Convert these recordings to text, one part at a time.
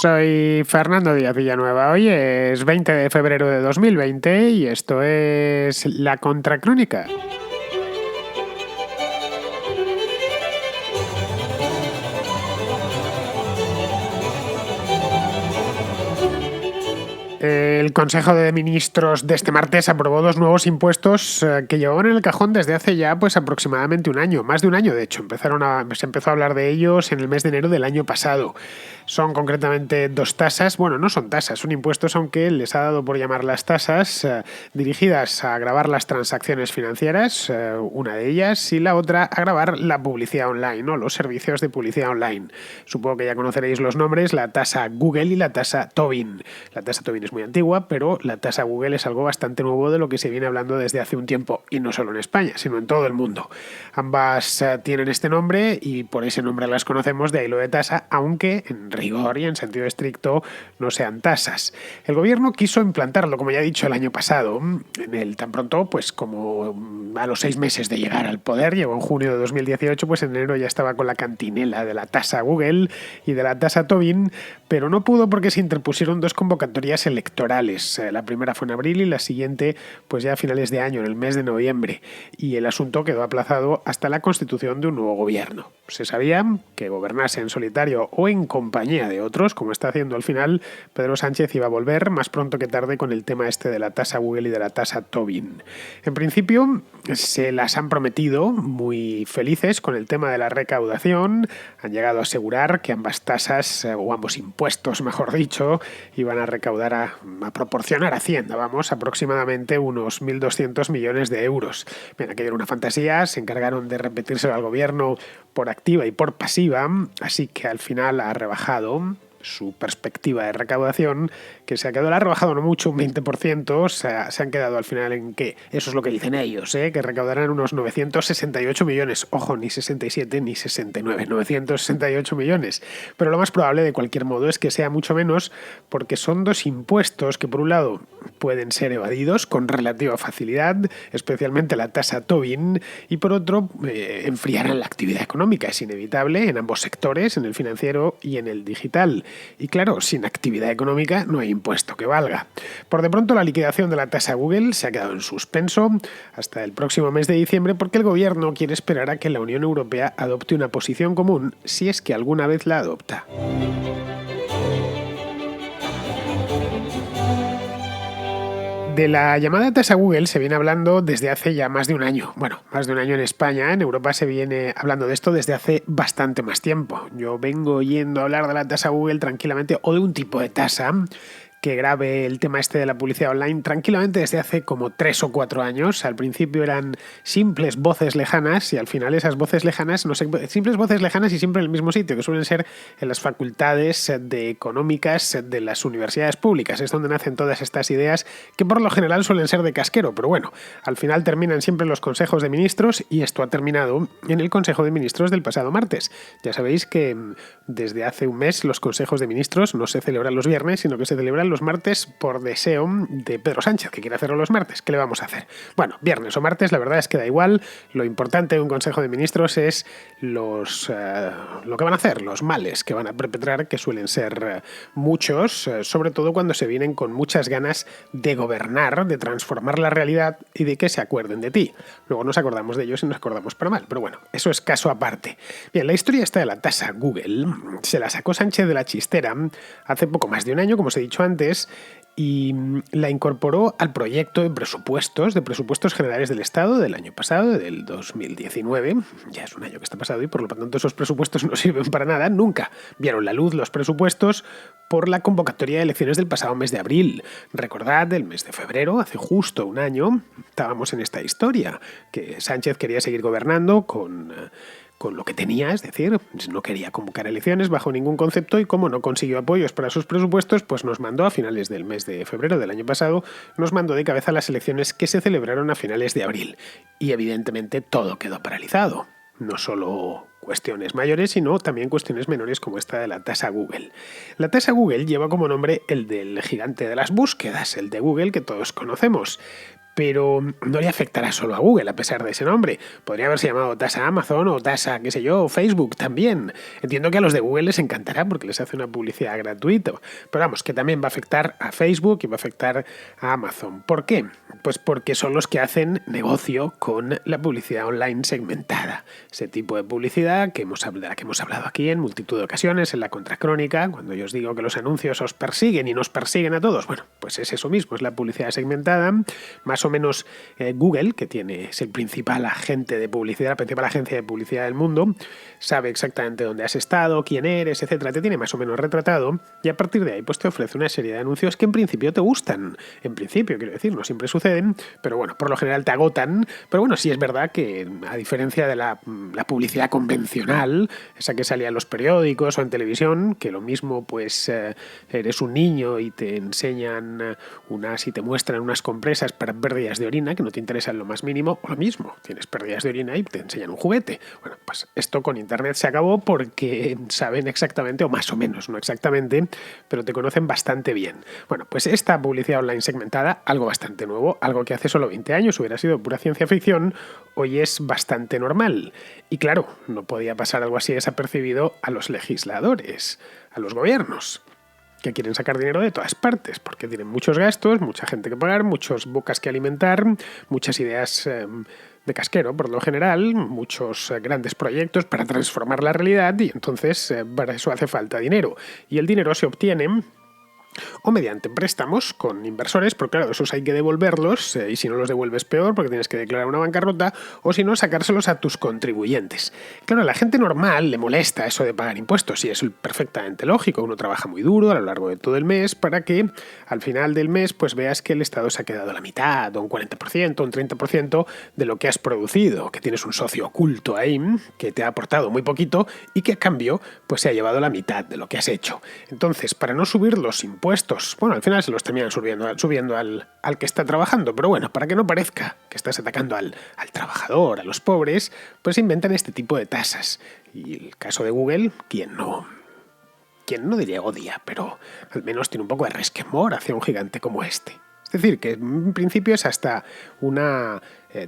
Soy Fernando Díaz Villanueva. Hoy es 20 de febrero de 2020 y esto es La Contracrónica. El Consejo de Ministros de este martes aprobó dos nuevos impuestos que llevaban en el cajón desde hace ya aproximadamente un año, más de un año de hecho. Se empezó a hablar de ellos en el mes de enero del año pasado. Son concretamente dos tasas, bueno, no son tasas, son impuestos, aunque les ha dado por llamar las tasas, dirigidas a gravar las transacciones financieras, una de ellas, y la otra a gravar la publicidad online, ¿no? Los servicios de publicidad online. Supongo que ya conoceréis los nombres, la tasa Google y la tasa Tobin. La tasa Tobin es muy antigua, pero la tasa Google es algo bastante nuevo de lo que se viene hablando desde hace un tiempo, y no solo en España, sino en todo el mundo. Ambas tienen este nombre y por ese nombre las conocemos, de ahí lo de tasa, aunque en rigor y en sentido estricto no sean tasas. El gobierno quiso implantarlo, como ya he dicho, el año pasado, tan pronto como a los 6 meses de llegar al poder. Llegó en junio de 2018, pues en enero ya estaba con la cantinela de la tasa Google y de la tasa Tobin, pero no pudo porque se interpusieron dos convocatorias electorales. La primera fue en abril y la siguiente pues ya a finales de año, en el mes de noviembre, y el asunto quedó aplazado hasta la constitución de un nuevo gobierno. Se sabía que gobernase en solitario o en compañía de otros, como está haciendo al final, Pedro Sánchez iba a volver más pronto que tarde con el tema este de la tasa Google y de la tasa Tobin. En principio se las han prometido muy felices con el tema de la recaudación. Han llegado a asegurar que ambas tasas, o ambos impuestos mejor dicho, iban a recaudar a proporcionar a Hacienda, aproximadamente unos 1.200 millones de euros. Bien, aquello era una fantasía, se encargaron de repetírselo al gobierno por activa y por pasiva, así que al final ha rebajado su perspectiva de recaudación, que se ha quedado, la ha rebajado no mucho, un 20%, se han quedado al final en que, eso es lo que dicen ellos, que recaudarán unos 968 millones, ojo, ni 67 ni 69, 968 millones, pero lo más probable de cualquier modo es que sea mucho menos, porque son dos impuestos que por un lado pueden ser evadidos con relativa facilidad, especialmente la tasa Tobin, y por otro enfriarán la actividad económica, es inevitable en ambos sectores, en el financiero y en el digital. Y claro, sin actividad económica no hay impuesto que valga. Por de pronto la liquidación de la tasa Google se ha quedado en suspenso hasta el próximo mes de diciembre, porque el gobierno quiere esperar a que la Unión Europea adopte una posición común, si es que alguna vez la adopta. De la llamada tasa Google se viene hablando desde hace ya más de un año. Bueno, más de un año en España. En Europa se viene hablando de esto desde hace bastante más tiempo. Yo vengo oyendo hablar de la tasa Google tranquilamente, o de un tipo de tasa que grave el tema este de la publicidad online tranquilamente desde hace como 3 o 4 años. Al principio eran simples voces lejanas y al final esas voces lejanas, simples voces lejanas y siempre en el mismo sitio, que suelen ser en las facultades económicas de las universidades públicas. Es donde nacen todas estas ideas que por lo general suelen ser de casquero, pero bueno, al final terminan siempre en los consejos de ministros, y esto ha terminado en el Consejo de Ministros del pasado martes. Ya sabéis que desde hace un mes los consejos de ministros no se celebran los viernes, sino que se celebran los martes por deseo de Pedro Sánchez, que quiere hacerlo los martes. ¿Qué le vamos a hacer? Bueno, viernes o martes, la verdad es que da igual. Lo importante de un Consejo de Ministros es lo que van a hacer, los males que van a perpetrar, que suelen ser muchos, sobre todo cuando se vienen con muchas ganas de gobernar, de transformar la realidad y de que se acuerden de ti. Luego nos acordamos de ellos y nos acordamos para mal, pero bueno, eso es caso aparte. Bien, la historia esta de la tasa Google se la sacó Sánchez de la chistera hace poco más de un año, como os he dicho antes, y la incorporó al proyecto de presupuestos generales del Estado del año pasado, del 2019. Ya es un año que está pasado y por lo tanto esos presupuestos no sirven para nada. Nunca vieron la luz los presupuestos por la convocatoria de elecciones del pasado mes de abril. Recordad, el mes de febrero, hace justo un año, estábamos en esta historia, que Sánchez quería seguir gobernando con lo que tenía, es decir, no quería convocar elecciones bajo ningún concepto, y como no consiguió apoyos para sus presupuestos, pues nos mandó a finales del mes de febrero del año pasado, nos mandó de cabeza las elecciones que se celebraron a finales de abril. Y evidentemente todo quedó paralizado. No solo cuestiones mayores, sino también cuestiones menores como esta de la tasa Google. La tasa Google lleva como nombre el del gigante de las búsquedas, el de Google que todos conocemos. pero no le afectará solo a Google a pesar de ese nombre. Podría haberse llamado tasa Amazon o tasa, qué sé yo, Facebook también. Entiendo que a los de Google les encantará porque les hace una publicidad gratuita. Pero vamos, que también va a afectar a Facebook y va a afectar a Amazon. ¿Por qué? Pues porque son los que hacen negocio con la publicidad online segmentada. Ese tipo de publicidad de la que hemos hablado aquí en multitud de ocasiones, en la Contracrónica, cuando yo os digo que los anuncios os persiguen y nos persiguen a todos. Bueno, pues es eso mismo, es la publicidad segmentada. Más o menos Google, que es el principal agente de publicidad, la principal agencia de publicidad del mundo, sabe exactamente dónde has estado, quién eres, etcétera, te tiene más o menos retratado y a partir de ahí pues te ofrece una serie de anuncios que en principio te gustan. En principio, quiero decir, no siempre suceden, pero bueno, por lo general te agotan. Pero bueno, sí es verdad que a diferencia de la publicidad convencional, esa que salía en los periódicos o en televisión, que lo mismo pues eres un niño y te enseñan y te muestran unas compresas para pérdidas de orina que no te interesan lo más mínimo, o lo mismo, tienes pérdidas de orina y te enseñan un juguete. Bueno, pues esto con Internet se acabó porque saben exactamente, o más o menos, no exactamente, pero te conocen bastante bien. Bueno, pues esta publicidad online segmentada, algo bastante nuevo, algo que hace solo 20 años hubiera sido pura ciencia ficción, hoy es bastante normal. Y claro, no podía pasar algo así desapercibido a los legisladores, a los gobiernos, que quieren sacar dinero de todas partes, porque tienen muchos gastos, mucha gente que pagar, muchas bocas que alimentar, muchas ideas de casquero, por lo general, muchos grandes proyectos para transformar la realidad y entonces para eso hace falta dinero. Y el dinero se obtiene o mediante préstamos con inversores, pero claro, esos hay que devolverlos y si no los devuelves peor porque tienes que declarar una bancarrota o si no sacárselos a tus contribuyentes. Claro, a la gente normal le molesta eso de pagar impuestos y es perfectamente lógico. Uno trabaja muy duro a lo largo de todo el mes para que al final del mes pues veas que el Estado se ha quedado la mitad o un 40%, un 30% de lo que has producido, que tienes un socio oculto ahí que te ha aportado muy poquito y que a cambio pues se ha llevado la mitad de lo que has hecho. Entonces, para no subir los impuestos, bueno, al final se los terminan subiendo al que está trabajando, pero bueno, para que no parezca que estás atacando al trabajador, a los pobres, pues inventan este tipo de tasas. Y el caso de Google, quien no diría odia, pero al menos tiene un poco de resquemor hacia un gigante como este. Es decir, que en principio es hasta una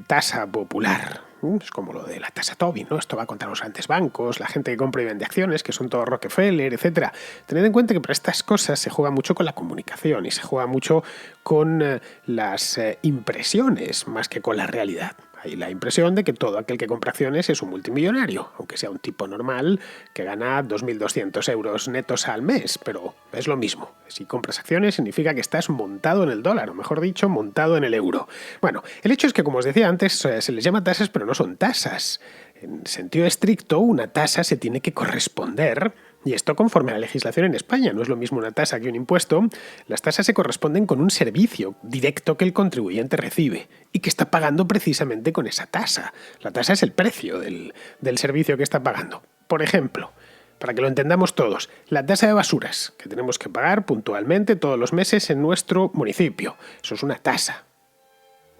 tasa popular. Es como lo de la tasa Tobin, ¿no? Esto va contra los grandes bancos, la gente que compra y vende acciones, que son todos Rockefeller, etc. Tened en cuenta que para estas cosas se juega mucho con la comunicación y se juega mucho con las impresiones más que con la realidad. Hay la impresión de que todo aquel que compra acciones es un multimillonario, aunque sea un tipo normal que gana 2.200 euros netos al mes, pero es lo mismo. Si compras acciones significa que estás montado en el dólar, o mejor dicho, montado en el euro. Bueno, el hecho es que, como os decía antes, se les llama tasas, pero no son tasas. En sentido estricto, una tasa se tiene que corresponder. Y esto conforme a la legislación en España. No es lo mismo una tasa que un impuesto. Las tasas se corresponden con un servicio directo que el contribuyente recibe y que está pagando precisamente con esa tasa. La tasa es el precio del servicio que está pagando. Por ejemplo, para que lo entendamos todos, la tasa de basuras que tenemos que pagar puntualmente todos los meses en nuestro municipio. Eso es una tasa.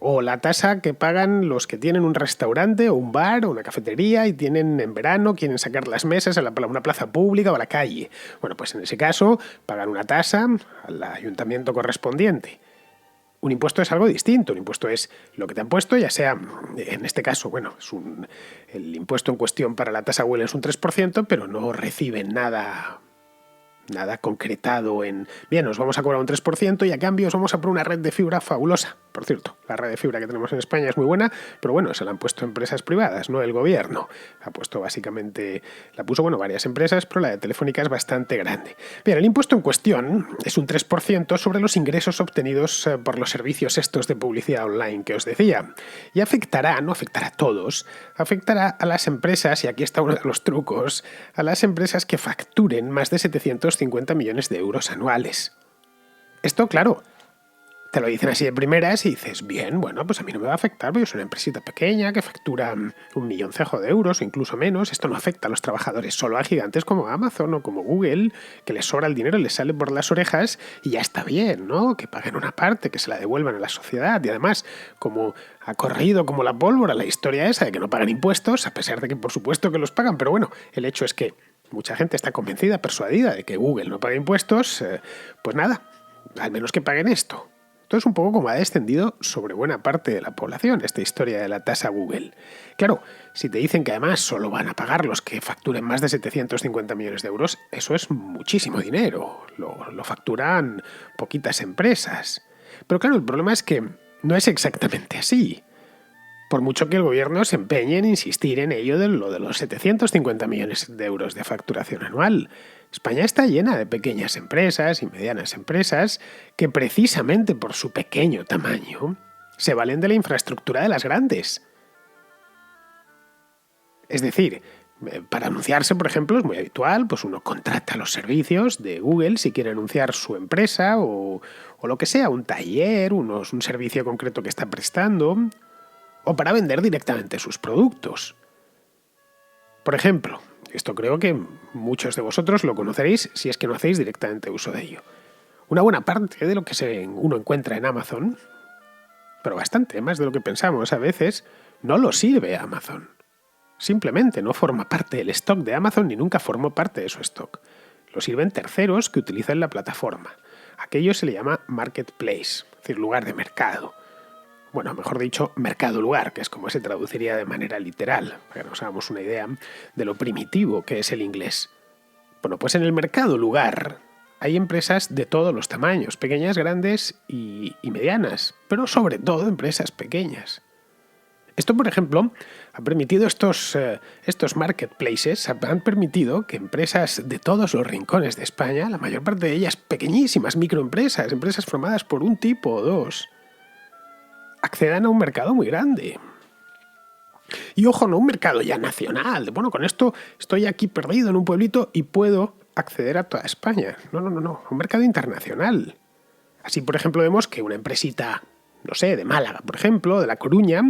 O la tasa que pagan los que tienen un restaurante o un bar o una cafetería y tienen en verano, quieren sacar las mesas a una plaza pública o a la calle. Bueno, pues en ese caso pagan una tasa al ayuntamiento correspondiente. Un impuesto es algo distinto. Un impuesto es lo que te han puesto, ya sea, en este caso, bueno, el impuesto en cuestión para la tasa Google es un 3%, pero no reciben nada concretado en, bien, os vamos a cobrar un 3% y a cambio os vamos a poner una red de fibra fabulosa. Por cierto, la red de fibra que tenemos en España es muy buena, pero bueno, se la han puesto empresas privadas, no el gobierno. La puso varias empresas, pero la de Telefónica es bastante grande. Bien, el impuesto en cuestión es un 3% sobre los ingresos obtenidos por los servicios estos de publicidad online que os decía. Y no afectará a todos, afectará a las empresas, y aquí está uno de los trucos, a las empresas que facturen más de 750 millones de euros anuales. Esto, claro, te lo dicen así de primeras y dices, bien, bueno, pues a mí no me va a afectar, porque yo soy una empresita pequeña que factura 1.000.000 de euros o incluso menos. Esto no afecta a los trabajadores, solo a gigantes como Amazon o como Google, que les sobra el dinero, les sale por las orejas y ya está bien, ¿no? Que paguen una parte, que se la devuelvan a la sociedad. Y además, como ha corrido como la pólvora la historia esa de que no pagan impuestos, a pesar de que por supuesto que los pagan, pero bueno, el hecho es que mucha gente está convencida, persuadida de que Google no paga impuestos, pues nada, al menos que paguen esto. Esto es un poco como ha descendido sobre buena parte de la población, esta historia de la tasa Google. Claro, si te dicen que además solo van a pagar los que facturen más de 750 millones de euros, eso es muchísimo dinero. Lo facturan poquitas empresas. Pero claro, el problema es que no es exactamente así. Por mucho que el gobierno se empeñe en insistir en ello de lo de los 750 millones de euros de facturación anual, España está llena de pequeñas empresas y medianas empresas que precisamente por su pequeño tamaño se valen de la infraestructura de las grandes. Es decir, para anunciarse, por ejemplo, es muy habitual, pues uno contrata los servicios de Google si quiere anunciar su empresa o lo que sea, un taller, un servicio concreto que está prestando, o para vender directamente sus productos. Por ejemplo, esto creo que muchos de vosotros lo conoceréis si es que no hacéis directamente uso de ello. Una buena parte de lo que uno encuentra en Amazon, pero bastante más de lo que pensamos a veces, no lo sirve a Amazon. Simplemente no forma parte del stock de Amazon ni nunca formó parte de su stock. Lo sirven terceros que utilizan la plataforma. Aquello se le llama marketplace, es decir, lugar de mercado. Bueno, mejor dicho, mercado lugar, que es como se traduciría de manera literal, para que nos hagamos una idea de lo primitivo que es el inglés. Bueno, pues en el mercado lugar hay empresas de todos los tamaños, pequeñas, grandes y medianas, pero sobre todo empresas pequeñas. Esto, por ejemplo, ha permitido estos marketplaces, han permitido que empresas de todos los rincones de España, la mayor parte de ellas pequeñísimas, microempresas, empresas formadas por un tipo o dos, accedan a un mercado muy grande. Y ojo, no un mercado ya nacional. Bueno, con esto estoy aquí perdido en un pueblito y puedo acceder a toda España. No. Un mercado internacional. Así, por ejemplo, vemos que una empresita, no sé, de Málaga, por ejemplo, de La Coruña,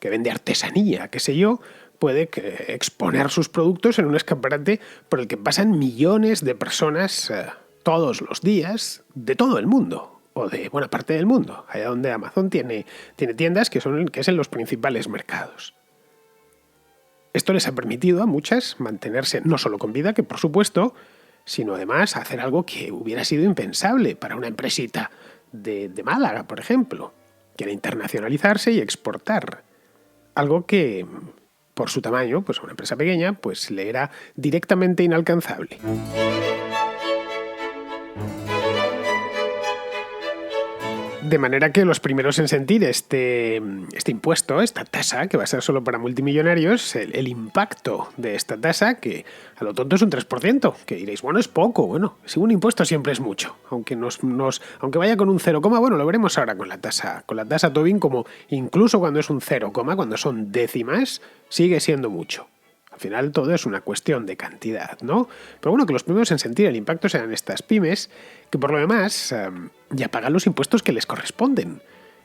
que vende artesanía, qué sé yo, puede exponer sus productos en un escaparate por el que pasan millones de personas todos los días de todo el mundo. O de buena parte del mundo, allá donde Amazon tiene tiendas que es en los principales mercados. Esto les ha permitido a muchas mantenerse no solo con vida, que por supuesto, sino además hacer algo que hubiera sido impensable para una empresita de Málaga, por ejemplo, que era internacionalizarse y exportar. Algo que, por su tamaño, pues a una empresa pequeña, pues le era directamente inalcanzable. De manera que los primeros en sentir este impuesto, esta tasa, que va a ser solo para multimillonarios, el impacto de esta tasa, que a lo tonto es un 3%, que diréis, bueno, es poco. Bueno, si un impuesto siempre es mucho, aunque vaya con un 0, bueno, lo veremos ahora con la tasa Tobin, como incluso cuando es un 0, cuando son décimas, sigue siendo mucho. Al final todo es una cuestión de cantidad, ¿no? Pero bueno, que los primeros en sentir el impacto sean estas pymes, que por lo demás ya pagan los impuestos que les corresponden.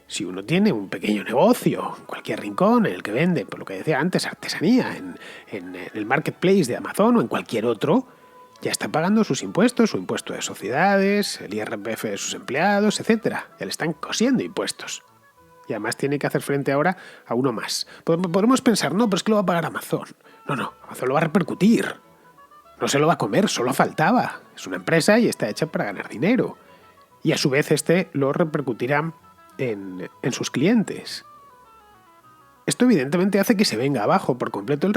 Si uno tiene un pequeño negocio en cualquier rincón en el que vende, por lo que decía antes, artesanía, en el marketplace de Amazon o en cualquier otro, ya está pagando sus impuestos, su impuesto de sociedades, el IRPF de sus empleados, etc. Ya le están cosiendo impuestos. Y además tiene que hacer frente ahora a uno más. Podemos pensar, no, pero es que lo va a pagar Amazon. No, Amazon lo va a repercutir. No se lo va a comer, solo faltaba. Es una empresa y está hecha para ganar dinero. Y a su vez lo repercutirá en sus clientes. Esto evidentemente hace que se venga abajo por completo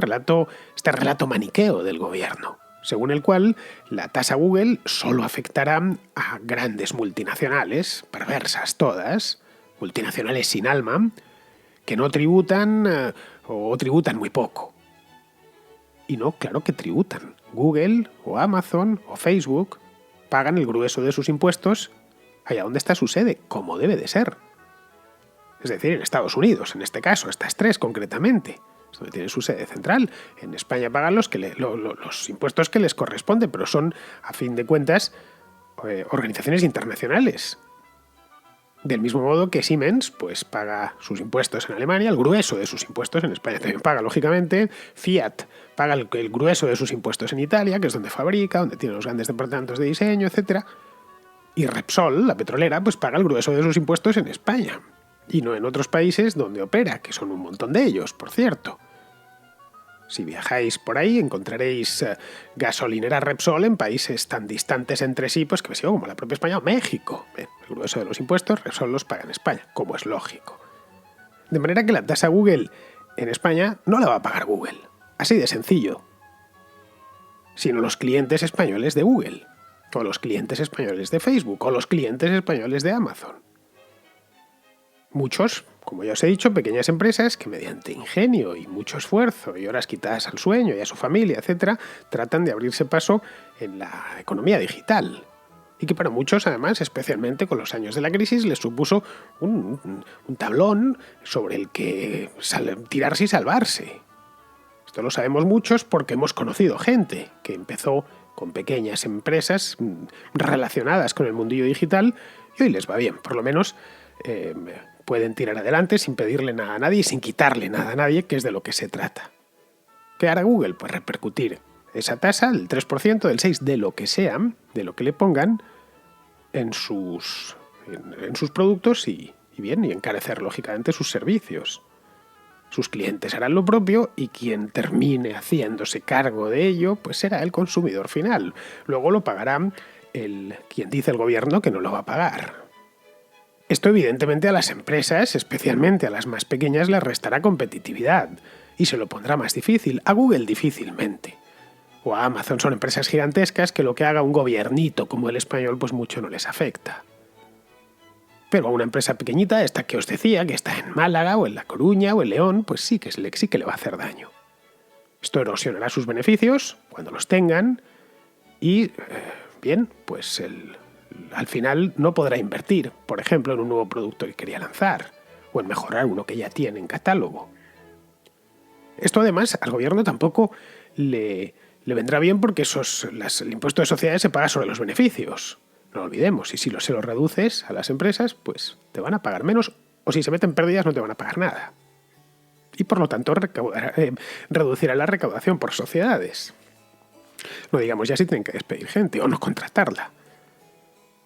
este relato maniqueo del gobierno, según el cual la tasa Google solo afectará a grandes multinacionales, perversas todas, multinacionales sin alma, que no tributan o tributan muy poco. Y no, claro que tributan. Google o Amazon o Facebook pagan el grueso de sus impuestos allá donde está su sede, como debe de ser. Es decir, en Estados Unidos, en este caso, estas tres concretamente, es donde tienen su sede central. En España pagan los impuestos que les corresponden, pero son, a fin de cuentas, organizaciones internacionales. Del mismo modo que Siemens pues paga sus impuestos en Alemania, el grueso de sus impuestos en España también paga, lógicamente. Fiat paga el grueso de sus impuestos en Italia, que es donde fabrica, donde tiene los grandes departamentos de diseño, etc. Y Repsol, la petrolera, pues paga el grueso de sus impuestos en España. Y no en otros países donde opera, que son un montón de ellos, por cierto. Si viajáis por ahí encontraréis gasolineras Repsol en países tan distantes entre sí, pues que como la propia España o México. Bien, el grueso de los impuestos Repsol los paga en España, como es lógico. De manera que la tasa Google en España no la va a pagar Google. Así de sencillo. Sino los clientes españoles de Google, o los clientes españoles de Facebook, o los clientes españoles de Amazon. Muchos, como ya os he dicho, pequeñas empresas que mediante ingenio y mucho esfuerzo y horas quitadas al sueño y a su familia, etc., tratan de abrirse paso en la economía digital. Y que para muchos, además, especialmente con los años de la crisis, les supuso un tablón sobre el que tirarse y salvarse. Esto lo sabemos muchos porque hemos conocido gente que empezó con pequeñas empresas relacionadas con el mundillo digital y hoy les va bien, por lo menos pueden tirar adelante sin pedirle nada a nadie y sin quitarle nada a nadie, que es de lo que se trata. ¿Qué hará Google? Pues repercutir esa tasa, del 3%, del 6%, de lo que sea, de lo que le pongan, en sus productos y encarecer lógicamente sus servicios. Sus clientes harán lo propio y quien termine haciéndose cargo de ello, pues será el consumidor final. Luego lo pagará quien dice el gobierno que no lo va a pagar. Esto evidentemente a las empresas, especialmente a las más pequeñas, les restará competitividad y se lo pondrá más difícil. A Google difícilmente. O a Amazon son empresas gigantescas que lo que haga un gobiernito como el español pues mucho no les afecta. Pero a una empresa pequeñita, esta que os decía, que está en Málaga o en La Coruña o en León, pues sí que le va a hacer daño. Esto erosionará sus beneficios cuando los tengan y, pues al final no podrá invertir, por ejemplo, en un nuevo producto que quería lanzar o en mejorar uno que ya tiene en catálogo. Esto además al gobierno tampoco le vendrá bien porque el impuesto de sociedades se paga sobre los beneficios. No lo olvidemos, y si se lo reduces a las empresas, pues te van a pagar menos, o si se meten pérdidas no te van a pagar nada. Y por lo tanto reducirá la recaudación por sociedades. No digamos ya si tienen que despedir gente o no contratarla.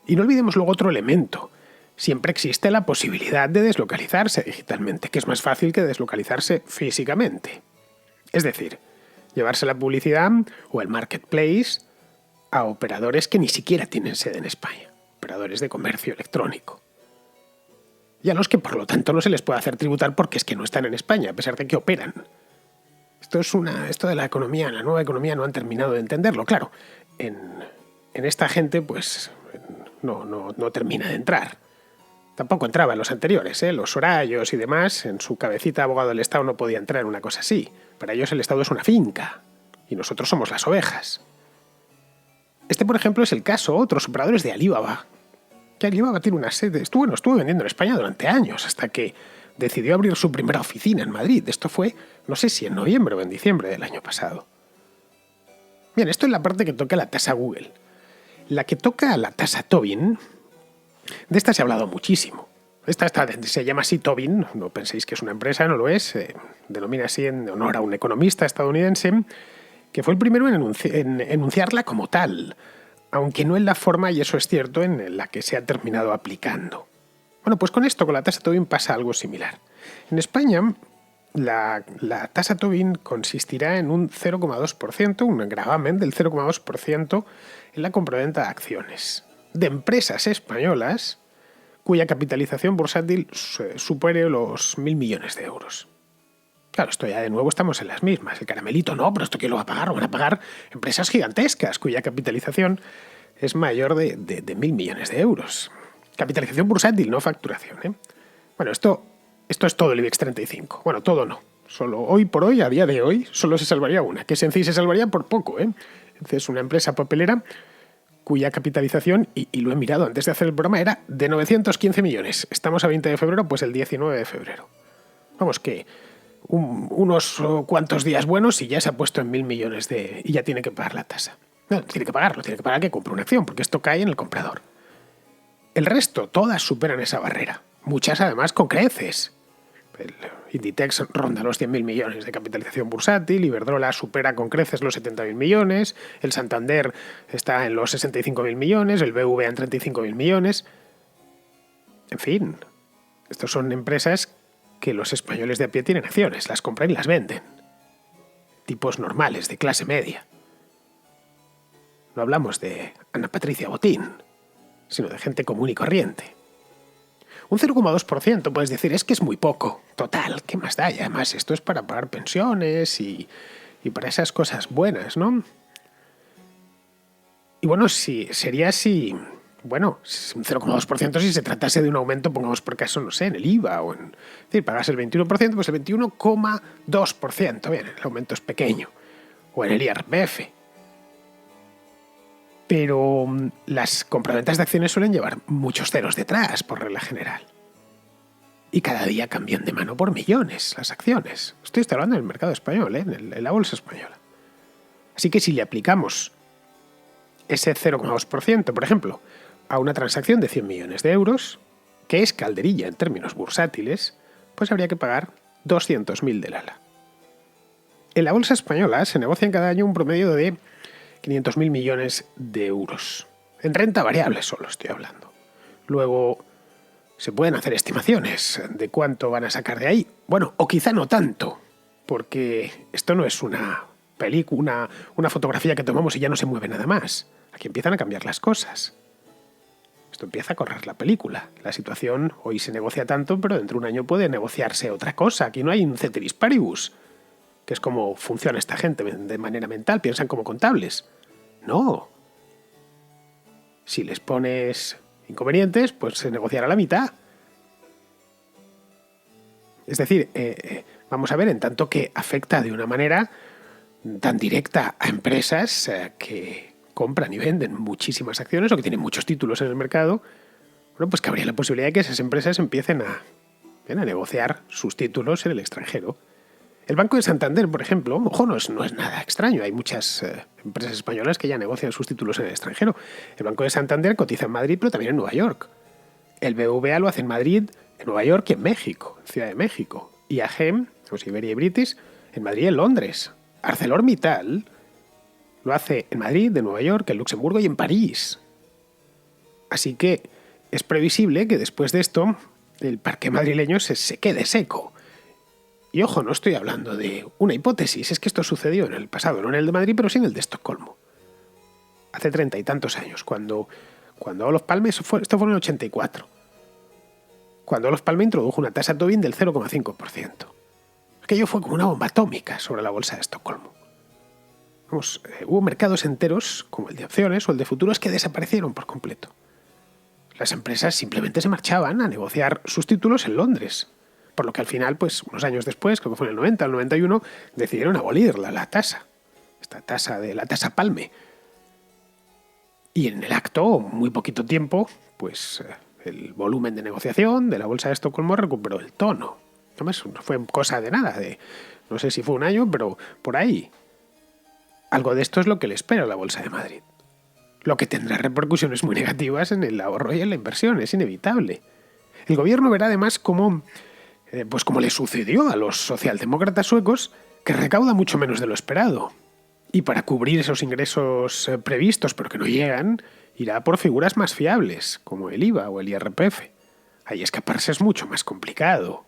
Y no olvidemos luego otro elemento. Siempre existe la posibilidad de deslocalizarse digitalmente, que es más fácil que deslocalizarse físicamente. Es decir, llevarse la publicidad o el marketplace a operadores que ni siquiera tienen sede en España, operadores de comercio electrónico. Y a los que por lo tanto no se les puede hacer tributar porque es que no están en España, a pesar de que operan. Esto de la economía, la nueva economía, no han terminado de entenderlo. Claro, en esta gente pues no termina de entrar. Tampoco entraba en los anteriores, los horarios y demás. En su cabecita abogado del Estado no podía entrar en una cosa así. Para ellos el Estado es una finca y nosotros somos las ovejas. Este, por ejemplo, es el caso, otros operadores de Alibaba. Que Alibaba tiene una sede, estuvo vendiendo en España durante años, hasta que decidió abrir su primera oficina en Madrid. Esto fue, no sé si en noviembre o en diciembre del año pasado. Bien, esto es la parte que toca la tasa Google. La que toca la tasa Tobin, de esta se ha hablado muchísimo. Esta se llama así Tobin, no penséis que es una empresa, no lo es, denomina así en honor a un economista estadounidense, que fue el primero en enunciarla como tal, aunque no en la forma, y eso es cierto, en la que se ha terminado aplicando. Bueno, pues con la tasa Tobin pasa algo similar. En España, la tasa Tobin consistirá en un 0,2%, un gravamen del 0,2% en la compraventa de acciones de empresas españolas cuya capitalización bursátil supere los 1.000 millones de euros. Claro, esto ya de nuevo estamos en las mismas. El caramelito no, pero ¿esto quién lo va a pagar? Lo van a pagar empresas gigantescas cuya capitalización es mayor de 1.000 millones de euros. Capitalización bursátil, no facturación. Bueno, esto es todo el IBEX 35. Bueno, todo no. Solo hoy por hoy, a día de hoy, solo se salvaría una, que Sencillamente se salvaría por poco. Es una empresa papelera cuya capitalización, y lo he mirado antes de hacer el programa, era de 915 millones. Estamos a 20 de febrero, pues el 19 de febrero. Vamos, que unos cuantos días buenos y ya se ha puesto en 1.000 millones y ya tiene que pagar la tasa. No, tiene que pagar que compre una acción, porque esto cae en el comprador. El resto, todas superan esa barrera. Muchas además con creces. El Inditex ronda los 100.000 millones de capitalización bursátil, Iberdrola supera con creces los 70.000 millones, el Santander está en los 65.000 millones, el BVA en 35.000 millones. En fin, estos son empresas que los españoles de a pie tienen acciones, las compran y las venden. tipos normales, de clase media. No hablamos de Ana Patricia Botín, sino de gente común y corriente. Un 0,2% puedes decir, es que es muy poco. Total, ¿qué más da? Y además esto es para pagar pensiones y para esas cosas buenas, ¿no? Y bueno, si sería así, bueno, un 0,2% si se tratase de un aumento, pongamos por caso, no sé, en el IVA o en... Es decir, pagas el 21%, pues el 21,2%. Bien, el aumento es pequeño. O en el IRPF. Pero las compraventas de acciones suelen llevar muchos ceros detrás, por regla general. Y cada día cambian de mano por millones las acciones. Estoy hablando del mercado español, en la bolsa española. Así que si le aplicamos ese 0,2%, por ejemplo, a una transacción de 100 millones de euros, que es calderilla en términos bursátiles, pues habría que pagar 200.000 del ala. En la bolsa española se negocian cada año un promedio de 500.000 millones de euros. En renta variable solo estoy hablando. Luego se pueden hacer estimaciones de cuánto van a sacar de ahí. Bueno, o quizá no tanto, porque esto no es una película, una fotografía que tomamos y ya no se mueve nada más. Aquí empiezan a cambiar las cosas. Esto empieza a correr la película. La situación hoy se negocia tanto, pero dentro de un año puede negociarse otra cosa. Aquí no hay un ceteris paribus, que es como funciona esta gente de manera mental, piensan como contables. No. Si les pones inconvenientes, pues se negociará la mitad. Es decir, vamos a ver, en tanto que afecta de una manera tan directa a empresas que compran y venden muchísimas acciones o que tienen muchos títulos en el mercado, bueno, pues que habría la posibilidad de que esas empresas empiecen a negociar sus títulos en el extranjero. El Banco de Santander, por ejemplo, ojo, no es nada extraño. Hay muchas empresas españolas que ya negocian sus títulos en el extranjero. El Banco de Santander cotiza en Madrid, pero también en Nueva York. El BBVA lo hace en Madrid, en Nueva York y en México, en Ciudad de México. IAG, pues Iberia y British, en Madrid y en Londres. ArcelorMittal lo hace en Madrid, en Nueva York, en Luxemburgo y en París. Así que es previsible que después de esto el parque madrileño se quede seco. Y ojo, no estoy hablando de una hipótesis, es que esto sucedió en el pasado, no en el de Madrid, pero sí en el de Estocolmo. Hace 30 y tantos años, cuando Olof Palme, esto fue en el 84, cuando Olof Palme introdujo una tasa Tobin del 0,5%. Aquello fue como una bomba atómica sobre la bolsa de Estocolmo. Vamos, hubo mercados enteros, como el de acciones o el de futuros, que desaparecieron por completo. Las empresas simplemente se marchaban a negociar sus títulos en Londres. Por lo que al final, pues unos años después, creo que fue en el 90, el 91, decidieron abolir la tasa. Esta tasa de la tasa Palme. Y en el acto, muy poquito tiempo, pues el volumen de negociación de la bolsa de Estocolmo recuperó el tono. Además, no fue cosa de nada, no sé si fue un año, pero por ahí. Algo de esto es lo que le espera a la bolsa de Madrid. Lo que tendrá repercusiones muy negativas en el ahorro y en la inversión, es inevitable. El gobierno verá además cómo, pues como le sucedió a los socialdemócratas suecos, que recauda mucho menos de lo esperado. Y para cubrir esos ingresos previstos pero que no llegan, irá por figuras más fiables, como el IVA o el IRPF. Ahí escaparse es mucho más complicado.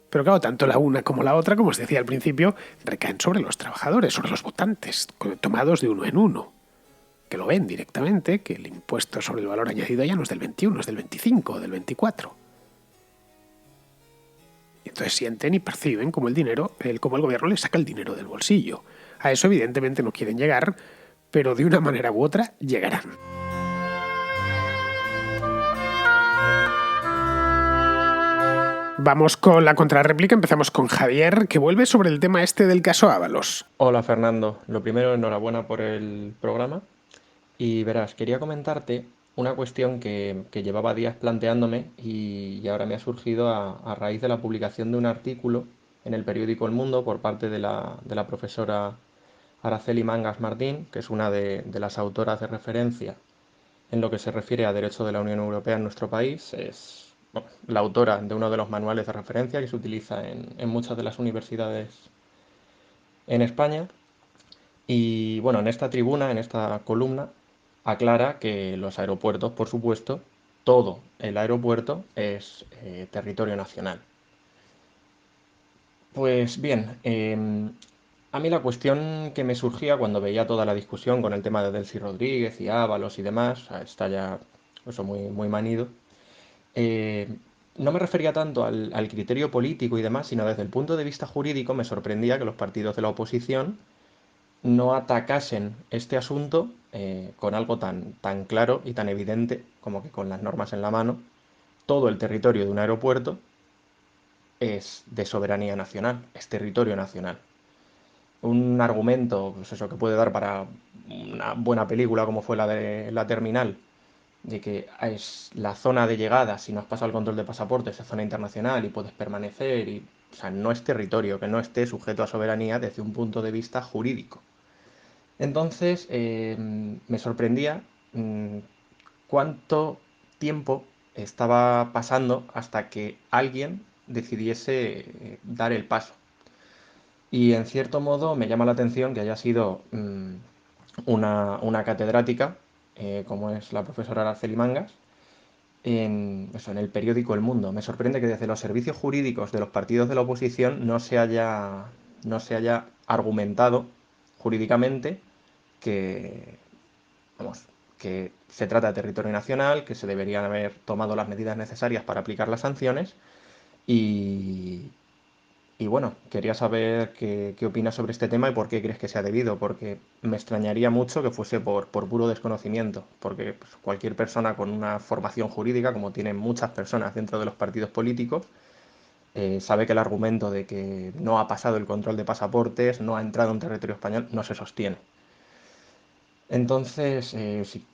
Pero claro, tanto la una como la otra, como os decía al principio, recaen sobre los trabajadores, sobre los votantes, tomados de uno en uno, que lo ven directamente, que el impuesto sobre el valor añadido ya no es del 21, es del 25, del 24. Y entonces sienten y perciben como el gobierno les saca el dinero del bolsillo. A eso evidentemente no quieren llegar, pero de una manera u otra llegarán. Vamos con la contrarréplica, empezamos con Javier, que vuelve sobre el tema este del caso Ábalos. Hola Fernando, lo primero, enhorabuena por el programa. Y verás, quería comentarte una cuestión que llevaba días planteándome y ahora me ha surgido a raíz de la publicación de un artículo en el periódico El Mundo por parte de la profesora Araceli Mangas Martín, que es una de las autoras de referencia en lo que se refiere a derecho de la Unión Europea en nuestro país. Es la autora de uno de los manuales de referencia que se utiliza en muchas de las universidades en España. Y bueno, en esta tribuna, en esta columna, aclara que los aeropuertos, por supuesto, todo el aeropuerto es territorio nacional. Pues bien, A mí la cuestión que me surgía cuando veía toda la discusión con el tema de Delcy Rodríguez y Ábalos y demás, o sea, está ya eso muy manido, eh, no me refería tanto al criterio político y demás, sino desde el punto de vista jurídico me sorprendía que los partidos de la oposición no atacasen este asunto con algo tan claro y tan evidente como que con las normas en la mano, todo el territorio de un aeropuerto es de soberanía nacional, es territorio nacional. Un argumento, pues eso, que puede dar para una buena película como fue la de La Terminal, de que es la zona de llegada, si no has pasado el control de pasaportes, es zona internacional y puedes permanecer, y, o sea, no es territorio, que no esté sujeto a soberanía desde un punto de vista jurídico. Entonces, me sorprendía cuánto tiempo estaba pasando hasta que alguien decidiese dar el paso. Y en cierto modo me llama la atención que haya sido una catedrática, como es la profesora Araceli Mangas, en el periódico El Mundo. Me sorprende que desde los servicios jurídicos de los partidos de la oposición no se haya argumentado jurídicamente que, vamos, que se trata de territorio nacional, que se deberían haber tomado las medidas necesarias para aplicar las sanciones y, y bueno, quería saber qué opinas sobre este tema y por qué crees que sea debido, porque me extrañaría mucho que fuese por puro desconocimiento, porque pues, cualquier persona con una formación jurídica, como tienen muchas personas dentro de los partidos políticos, sabe que el argumento de que no ha pasado el control de pasaportes, no ha entrado en territorio español, no se sostiene. Entonces, sí,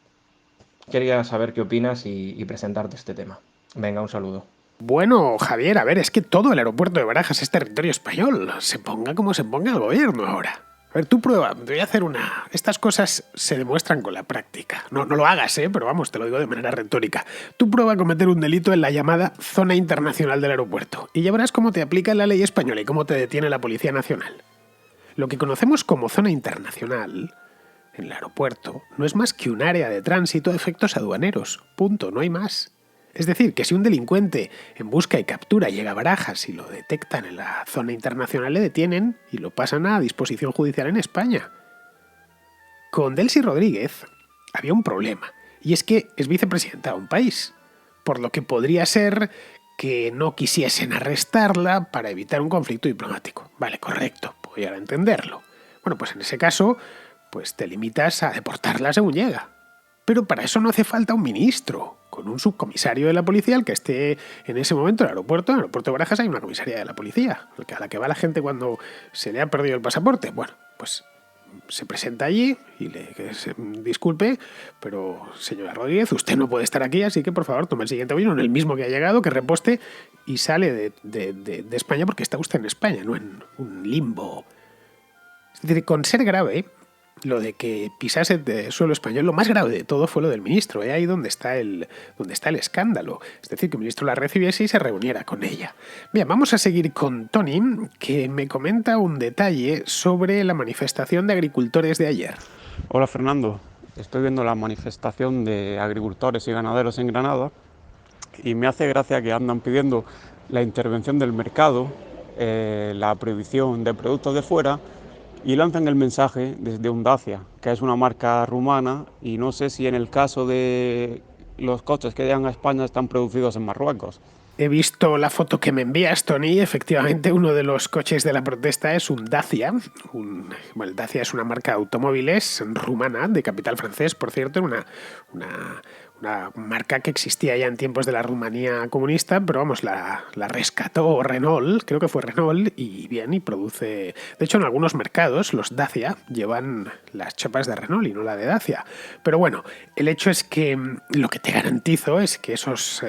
quería saber qué opinas y presentarte este tema. Venga, un saludo. Bueno, Javier, a ver, es que todo el aeropuerto de Barajas es territorio español. Se ponga como se ponga el gobierno ahora. A ver, tú prueba, te voy a hacer una... Estas cosas se demuestran con la práctica. No lo hagas, ¿eh? Pero vamos, te lo digo de manera retórica. Tú prueba a cometer un delito en la llamada zona internacional del aeropuerto y ya verás cómo te aplica la ley española y cómo te detiene la Policía Nacional. Lo que conocemos como zona internacional en el aeropuerto no es más que un área de tránsito a efectos aduaneros. Punto, no hay más. Es decir, que si un delincuente en busca y captura llega a Barajas y lo detectan en la zona internacional, le detienen y lo pasan a disposición judicial en España. Con Delcy Rodríguez había un problema, y es que es vicepresidenta de un país, por lo que podría ser que no quisiesen arrestarla para evitar un conflicto diplomático. Vale, correcto, puedo llegar a entenderlo. Bueno, pues en ese caso, pues te limitas a deportarla según llega. Pero para eso no hace falta un ministro, con un subcomisario de la policía al que esté en ese momento en el aeropuerto de Barajas hay una comisaría de la policía, a la que va la gente cuando se le ha perdido el pasaporte. Bueno, pues se presenta allí y que se disculpe, pero señora Rodríguez, usted no puede estar aquí, así que por favor tome el siguiente avión, el mismo que ha llegado, que reposte y sale de España porque está usted en España, no en un limbo. Es decir, con ser grave, lo de que pisase de suelo español, lo más grave de todo fue lo del ministro, ahí donde está el escándalo. Es decir, que el ministro la recibiese y se reuniera con ella. Bien, vamos a seguir con Tony, que me comenta un detalle sobre la manifestación de agricultores de ayer. Hola Fernando, estoy viendo la manifestación de agricultores y ganaderos en Granada y me hace gracia que andan pidiendo la intervención del mercado, la prohibición de productos de fuera, y lanzan el mensaje desde un Dacia, que es una marca rumana, y no sé si en el caso de los coches que llegan a España están producidos en Marruecos. He visto la foto que me envías, Tony. Efectivamente, uno de los coches de la protesta es un Dacia. El Dacia es una marca de automóviles rumana, de capital francés, por cierto, una marca que existía ya en tiempos de la Rumanía comunista, pero vamos, la rescató Renault, creo que fue Renault, y produce... De hecho, en algunos mercados los Dacia llevan las chapas de Renault y no la de Dacia. Pero bueno, el hecho es que lo que te garantizo es que esos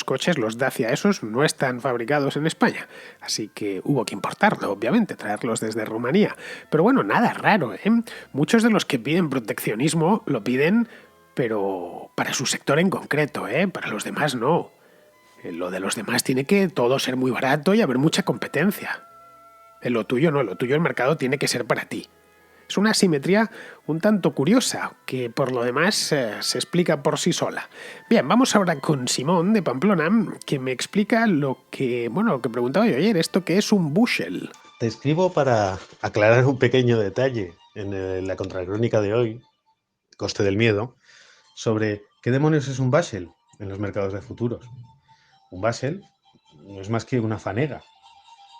coches, los Dacia esos, no están fabricados en España. Así que hubo que importarlo, obviamente, traerlos desde Rumanía. Pero bueno, nada raro, ¿eh? Muchos de los que piden proteccionismo lo piden, pero para su sector en concreto, para los demás no. Lo de los demás tiene que todo ser muy barato y haber mucha competencia. En lo tuyo no, en lo tuyo el mercado tiene que ser para ti. Es una asimetría un tanto curiosa, que por lo demás se explica por sí sola. Bien, vamos ahora con Simón de Pamplona, que me explica lo que preguntaba yo ayer, esto que es un bushel. Te escribo para aclarar un pequeño detalle en la contracrónica de hoy, Coste del Miedo, sobre qué demonios es un Basel en los mercados de futuros. Un Basel no es más que una fanega.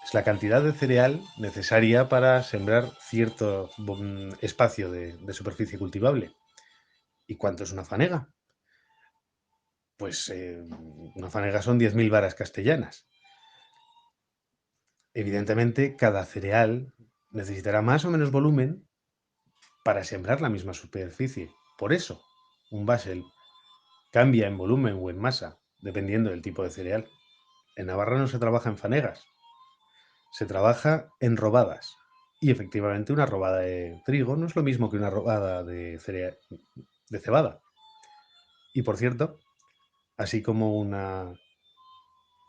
Es la cantidad de cereal necesaria para sembrar cierto espacio de superficie cultivable. ¿Y cuánto es una fanega? Pues una fanega son 10.000 varas castellanas. Evidentemente, cada cereal necesitará más o menos volumen para sembrar la misma superficie. Por eso, un Basel cambia en volumen o en masa, dependiendo del tipo de cereal. En Navarra no se trabaja en fanegas, se trabaja en robadas. Y efectivamente una robada de trigo no es lo mismo que una robada de cebada. Y por cierto, así como una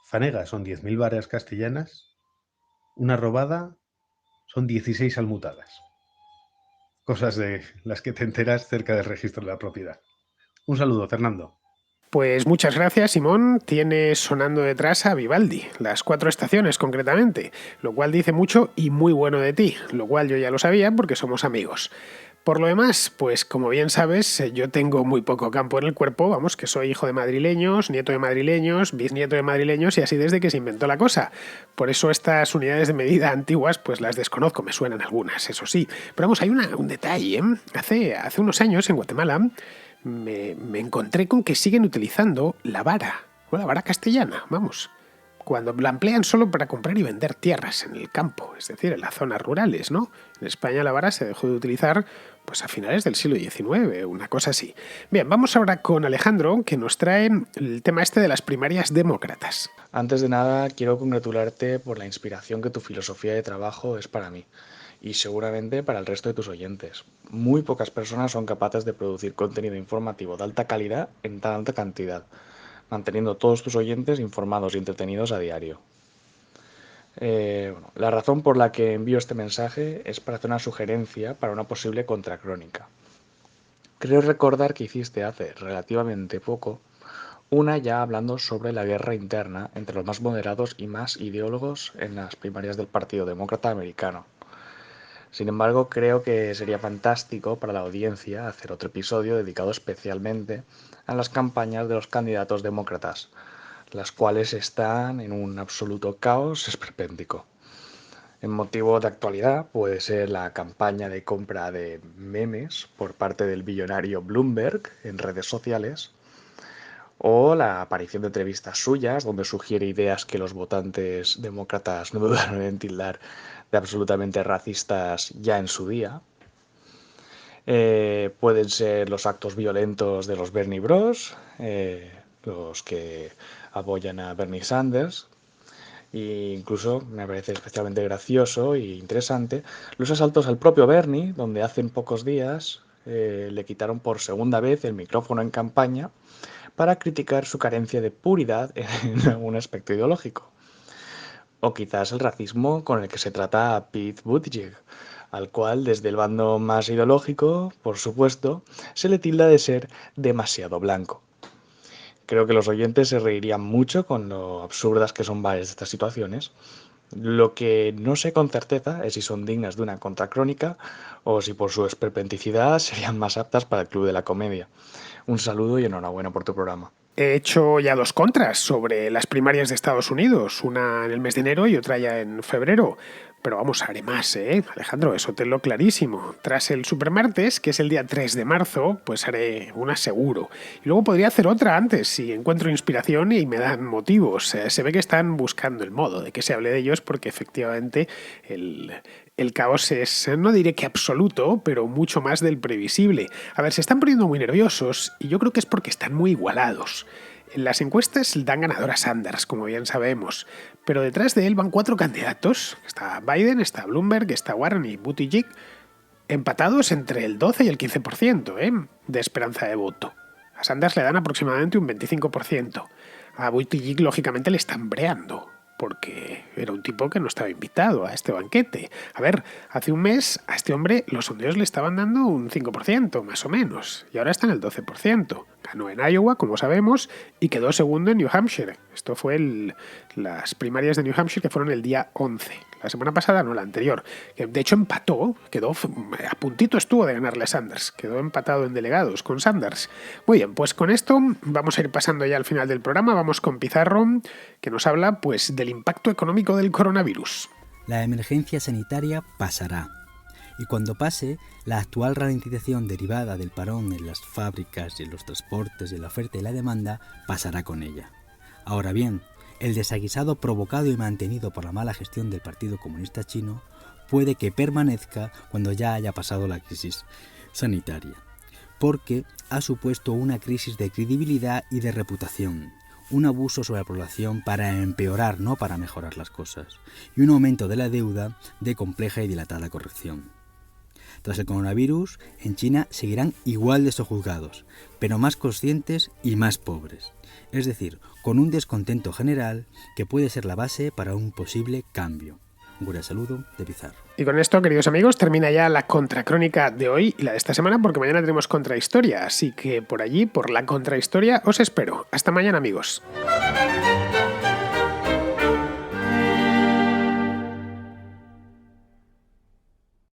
fanega son 10.000 varas castellanas, una robada son 16 almutadas. Cosas de las que te enteras cerca del registro de la propiedad. Un saludo, Fernando. Pues muchas gracias, Simón. Tienes sonando detrás a Vivaldi, las 4 estaciones concretamente, lo cual dice mucho y muy bueno de ti, lo cual yo ya lo sabía porque somos amigos. Por lo demás, pues como bien sabes, yo tengo muy poco campo en el cuerpo, vamos, que soy hijo de madrileños, nieto de madrileños, bisnieto de madrileños y así desde que se inventó la cosa. Por eso estas unidades de medida antiguas pues las desconozco, me suenan algunas, eso sí. Pero vamos, hay un detalle, ¿eh? Hace unos años en Guatemala me encontré con que siguen utilizando la vara, o la vara castellana, vamos, cuando la emplean solo para comprar y vender tierras en el campo, es decir, en las zonas rurales, ¿no? En España la vara se dejó de utilizar pues a finales del siglo XIX, una cosa así. Bien, vamos ahora con Alejandro, que nos trae el tema este de las primarias demócratas. Antes de nada, quiero congratularte por la inspiración que tu filosofía de trabajo es para mí y seguramente para el resto de tus oyentes. Muy pocas personas son capaces de producir contenido informativo de alta calidad en tan alta cantidad, manteniendo a todos tus oyentes informados y entretenidos a diario. La razón por la que envío este mensaje es para hacer una sugerencia para una posible contracrónica. Creo recordar que hiciste hace relativamente poco una ya hablando sobre la guerra interna entre los más moderados y más ideólogos en las primarias del Partido Demócrata Americano. Sin embargo, creo que sería fantástico para la audiencia hacer otro episodio dedicado especialmente a las campañas de los candidatos demócratas, las cuales están en un absoluto caos esperpéntico. En motivo de actualidad puede ser la campaña de compra de memes por parte del billonario Bloomberg en redes sociales, o la aparición de entrevistas suyas donde sugiere ideas que los votantes demócratas no dudaron en tildar de absolutamente racistas ya en su día. Pueden ser los actos violentos de los Bernie Bros, los que apoyan a Bernie Sanders. E incluso me parece especialmente gracioso e interesante los asaltos al propio Bernie, donde hace pocos días le quitaron por segunda vez el micrófono en campaña para criticar su carencia de puridad en algún aspecto ideológico. O quizás el racismo con el que se trata a Pete Buttigieg, al cual desde el bando más ideológico, por supuesto, se le tilda de ser demasiado blanco. Creo que los oyentes se reirían mucho con lo absurdas que son varias de estas situaciones. Lo que no sé con certeza es si son dignas de una contracrónica o si por su esperpenticidad serían más aptas para el Club de la Comedia. Un saludo y enhorabuena por tu programa. He hecho ya 2 contras sobre las primarias de Estados Unidos, una en el mes de enero y otra ya en febrero. Pero vamos, haré más, Alejandro, eso tenlo clarísimo. Tras el Supermartes, que es el día 3 de marzo, pues haré una seguro. Y luego podría hacer otra antes, si encuentro inspiración y me dan motivos. Se ve que están buscando el modo de que se hable de ellos, porque efectivamente el caos es, no diré que absoluto, pero mucho más del previsible. A ver, se están poniendo muy nerviosos y yo creo que es porque están muy igualados. En las encuestas dan ganador a Sanders, como bien sabemos, pero detrás de él van 4 candidatos. Está Biden, está Bloomberg, está Warren y Buttigieg, empatados entre el 12 y el 15% de esperanza de voto. A Sanders le dan aproximadamente un 25%. A Buttigieg, lógicamente, le están breando, porque era un tipo que no estaba invitado a este banquete. A ver, hace un mes a este hombre los sondeos le estaban dando un 5%, más o menos, y ahora está en el 12%. ganó en Iowa, como sabemos, y quedó segundo en New Hampshire. Esto fue las primarias de New Hampshire, que fueron el día 11. La semana pasada, no, la anterior. Que de hecho empató, a puntito estuvo de ganarle a Sanders. Quedó empatado en delegados con Sanders. Muy bien, pues con esto vamos a ir pasando ya al final del programa. Vamos con Pizarro, que nos habla pues del impacto económico del coronavirus. La emergencia sanitaria pasará. Y cuando pase, la actual ralentización derivada del parón en las fábricas y en los transportes de la oferta y la demanda pasará con ella. Ahora bien, el desaguisado provocado y mantenido por la mala gestión del Partido Comunista Chino puede que permanezca cuando ya haya pasado la crisis sanitaria, porque ha supuesto una crisis de credibilidad y de reputación, un abuso sobre la población para empeorar, no para mejorar las cosas, y un aumento de la deuda de compleja y dilatada corrección. Tras el coronavirus, en China seguirán igual de sojuzgados, pero más conscientes y más pobres. Es decir, con un descontento general que puede ser la base para un posible cambio. Un cordial saludo de Pizarro. Y con esto, queridos amigos, termina ya la contracrónica de hoy y la de esta semana, porque mañana tenemos contrahistoria. Así que por allí, por la contrahistoria, os espero. Hasta mañana, amigos.